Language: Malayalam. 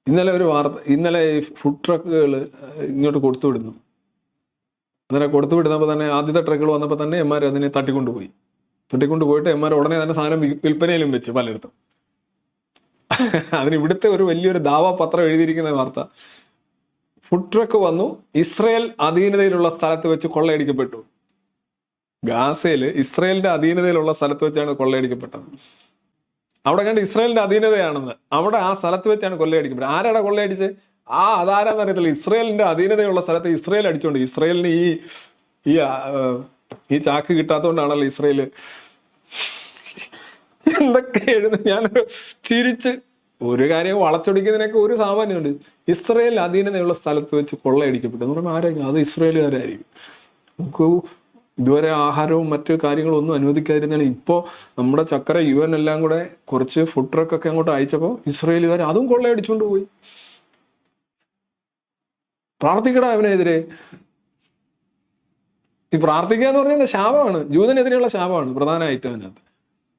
ഇന്നലെ ഈ ഫുഡ് ട്രക്കുകൾ ഇങ്ങോട്ട് കൊടുത്തുവിടുന്നു. അന്നേരം കൊടുത്തുവിടുന്നപ്പോൾ തന്നെ ആദ്യത്തെ ട്രക്കുകൾ വന്നപ്പോൾ തന്നെ എമാർ അതിനെ തട്ടിക്കൊണ്ടുപോയിട്ട് എമാർ ഉടനെ തന്നെ സാധനം വിൽപ്പനയിലും വെച്ച് പലയിടത്തും. അതിന് ഇവിടുത്തെ ഒരു വലിയൊരു ദാവാപത്രം എഴുതിയിരിക്കുന്ന വാർത്ത, ഫുഡ് ട്രക്ക് വന്നു, ഇസ്രയേൽ അധീനതയിലുള്ള സ്ഥലത്ത് വെച്ച് കൊള്ളയടിക്കപ്പെട്ടു. ഗാസയിൽ ഇസ്രയേലിന്റെ അധീനതയിലുള്ള സ്ഥലത്ത് വെച്ചാണ് കൊള്ളയടിക്കപ്പെട്ടത്. അവിടെ കണ്ട് ഇസ്രയേലിന്റെ അധീനതയാണെന്ന്, അവിടെ ആ സ്ഥലത്ത് വെച്ചാണ് കൊള്ളയടിക്കപ്പെട്ടത്. ആരാടാ കൊള്ളയടിച്ചത്? അതാരാന്ന് അറിയത്തില്ല. ഇസ്രയേലിന്റെ അധീനതയുള്ള സ്ഥലത്ത് ഇസ്രയേൽ അടിച്ചോണ്ട്, ഇസ്രയേലിന് ഈ ചാക്ക് കിട്ടാത്തതുകൊണ്ടാണല്ലോ ഇസ്രയേല് എന്തൊക്കെ എഴുതുന്നത്. ഞാനൊരു ചിരിച്ച്, ഒരു കാര്യം വളച്ചൊടിക്കുന്നതിനൊക്കെ ഒരു സാമാന്യമുണ്ട്. ഇസ്രയേൽ അധീനതയുള്ള സ്ഥലത്ത് വെച്ച് കൊള്ളയടിക്കപ്പെട്ടു എന്ന് പറയുമ്പോൾ ആരായിരിക്കും? അത് ഇസ്രയേലുകാരായിരിക്കും. നമുക്ക് ഇതുവരെ ആഹാരവും മറ്റു കാര്യങ്ങളും ഒന്നും അനുവദിക്കാതിരുന്നാണ്. ഇപ്പോൾ നമ്മുടെ ചക്കര UN എല്ലാം കൂടെ കുറച്ച് ഫുഡ് ട്രക്കൊക്കെ അങ്ങോട്ട് അയച്ചപ്പോൾ ഇസ്രയേലുകാർ അതും കൊള്ളയടിച്ചുകൊണ്ട് പോയി. പ്രാർത്ഥിക്കടാ അവനെതിരെ. ഈ പ്രാർത്ഥിക്കുക എന്ന് പറഞ്ഞാൽ ശാപമാണ്, ജൂതനെതിരെയുള്ള ശാപമാണ് പ്രധാനമായിട്ടും അതിനകത്ത്.